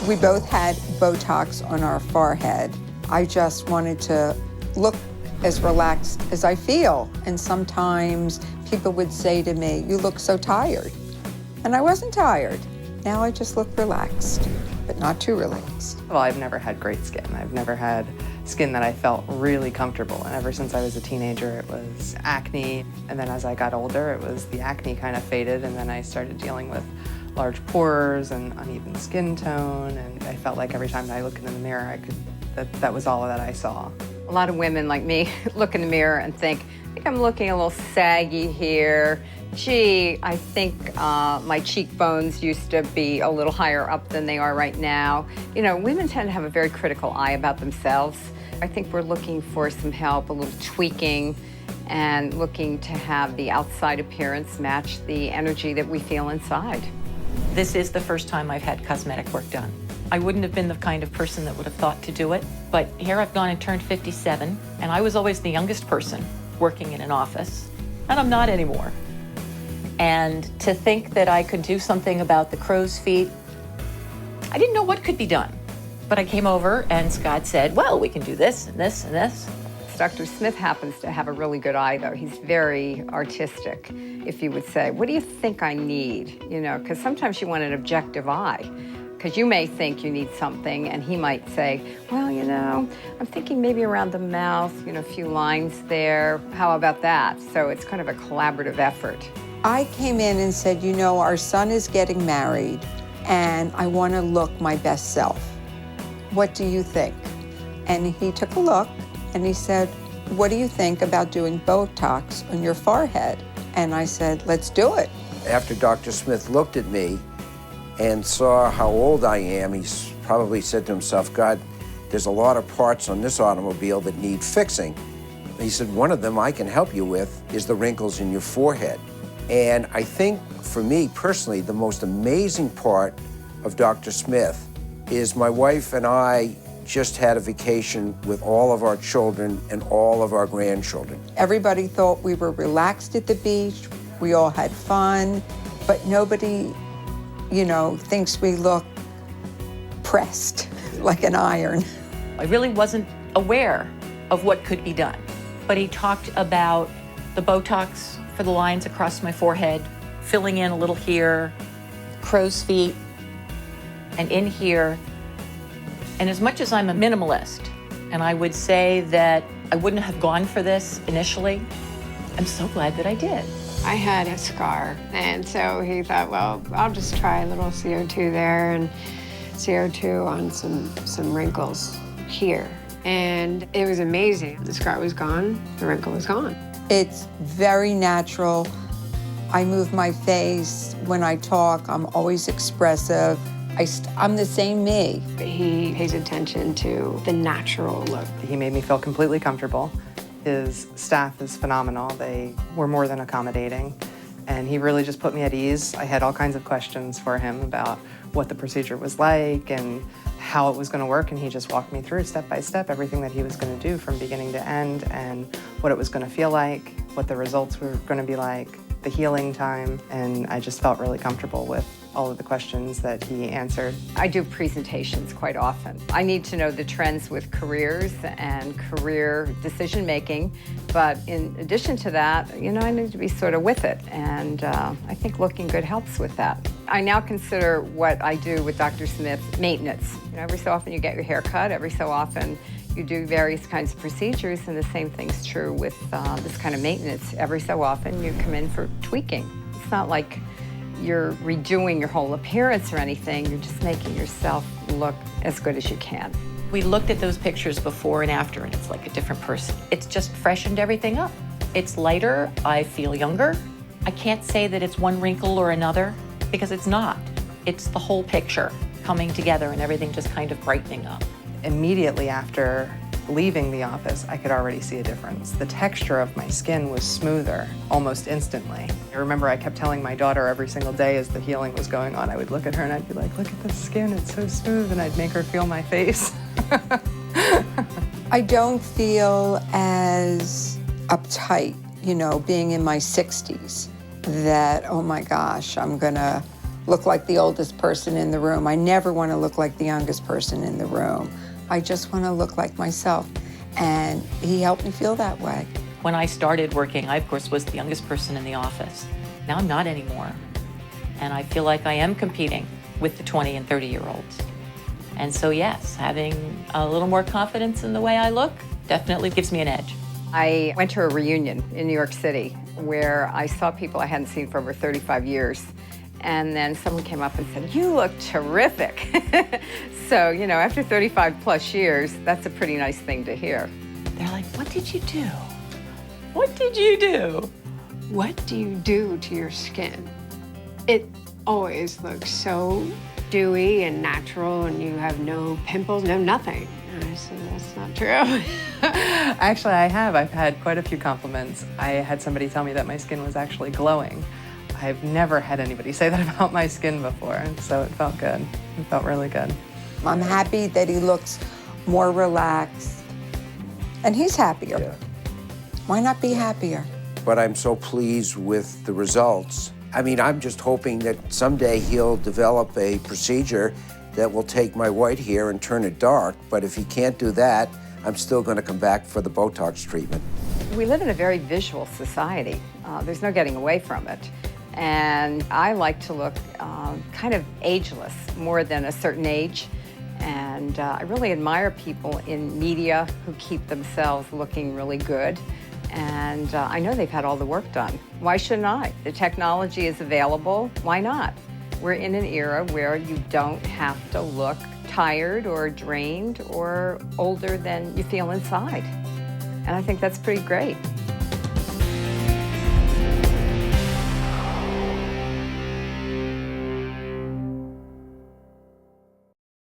We both had Botox on our forehead. I just wanted to look as relaxed as I feel. And sometimes people would say to me, "You look so tired." And I wasn't tired. Now I just look relaxed, but not too relaxed. Well, I've never had great skin. I've never had skin that I felt really comfortable. And ever since I was a teenager, it was acne. And then as I got older, it was the acne kind of faded. And then I started dealing with large pores and uneven skin tone. And I felt like every time I looked in the mirror, that was all that I saw. A lot of women like me look in the mirror and think, I think I'm looking a little saggy here. Gee, I think my cheekbones used to be a little higher up than they are right now. You know, women tend to have a very critical eye about themselves. I think we're looking for some help, a little tweaking, and looking to have the outside appearance match the energy that we feel inside. This is the first time I've had cosmetic work done. I wouldn't have been the kind of person that would have thought to do it, but here I've gone and turned 57, and I was always the youngest person working in an office, and I'm not anymore. And to think that I could do something about the crow's feet, I didn't know what could be done. But I came over and Scott said, well, we can do this and this and this. Dr. Smith happens to have a really good eye, though. He's very artistic, if you would say. What do you think I need? You know, because sometimes you want an objective eye. Because you may think you need something, and he might say, well, you know, I'm thinking maybe around the mouth, you know, a few lines there. How about that? So it's kind of a collaborative effort. I came in and said, you know, our son is getting married, and I want to look my best self. What do you think? And he took a look, and he said, what do you think about doing Botox on your forehead? And I said, let's do it. After Dr. Smith looked at me and saw how old I am, he probably said to himself, God, there's a lot of parts on this automobile that need fixing. He said, one of them I can help you with is the wrinkles in your forehead. And I think, for me personally, the most amazing part of Dr. Smith is my wife and I just had a vacation with all of our children and all of our grandchildren. Everybody thought we were relaxed at the beach. We all had fun, but nobody, you know, thinks we look pressed like an iron. I really wasn't aware of what could be done. But he talked about the Botox for the lines across my forehead, filling in a little here, crow's feet, and in here. And as much as I'm a minimalist, and I would say that I wouldn't have gone for this initially, I'm so glad that I did. I had a scar, and so he thought, well, I'll just try a little CO2 there and CO2 on some wrinkles here. And it was amazing. The scar was gone, the wrinkle was gone. It's very natural. I move my face. When I talk, I'm always expressive. I'm the same me. He pays attention to the natural look. He made me feel completely comfortable. His staff is phenomenal. They were more than accommodating. And he really just put me at ease. I had all kinds of questions for him about what the procedure was like and how it was going to work, and he just walked me through step by step everything that he was going to do from beginning to end and what it was going to feel like, what the results were going to be like, the healing time, and I just felt really comfortable with all of the questions that he answered. I do presentations quite often. I need to know the trends with careers and career decision-making, but in addition to that, you know, I need to be sort of with it, and I think looking good helps with that. I now consider what I do with Dr. Smith maintenance. You know, every so often you get your hair cut, every so often you do various kinds of procedures, and the same thing's true with this kind of maintenance. Every so often you come in for tweaking. It's not like you're redoing your whole appearance or anything, you're just making yourself look as good as you can. We looked at those pictures before and after, and it's like a different person. It's just freshened everything up. It's lighter, I feel younger. I can't say that it's one wrinkle or another, because it's not. It's the whole picture coming together and everything just kind of brightening up. Immediately after leaving the office, I could already see a difference. The texture of my skin was smoother almost instantly. I remember I kept telling my daughter every single day as the healing was going on, I would look at her and I'd be like, look at the skin, it's so smooth, and I'd make her feel my face. I don't feel as uptight, you know, being in my 60s, that, oh my gosh, I'm gonna look like the oldest person in the room. I never want to look like the youngest person in the room. I just want to look like myself. And he helped me feel that way. When I started working, I, of course, was the youngest person in the office. Now I'm not anymore. And I feel like I am competing with the 20 and 30-year-olds. And so, yes, having a little more confidence in the way I look definitely gives me an edge. I went to a reunion in New York City where I saw people I hadn't seen for over 35 years. And then someone came up and said, "You look terrific." So, you know, after 35 plus years, that's a pretty nice thing to hear. They're like, "What did you do? What did you do?" What do you do to your skin? It always looks so dewy and natural, and you have no pimples, no nothing. And I said, that's not true. Actually, I have. I've had quite a few compliments. I had somebody tell me that my skin was actually glowing. I've never had anybody say that about my skin before, so it felt good. It felt really good. I'm happy that he looks more relaxed. And he's happier. Yeah. Why not be happier? But I'm so pleased with the results. I mean, I'm just hoping that someday he'll develop a procedure that will take my white hair and turn it dark. But if he can't do that, I'm still going to come back for the Botox treatment. We live in a very visual society. There's no getting away from it. And I like to look kind of ageless, more than a certain age. And I really admire people in media who keep themselves looking really good. And I know they've had all the work done. Why shouldn't I? The technology is available. Why not? We're in an era where you don't have to look tired or drained or older than you feel inside. And I think that's pretty great.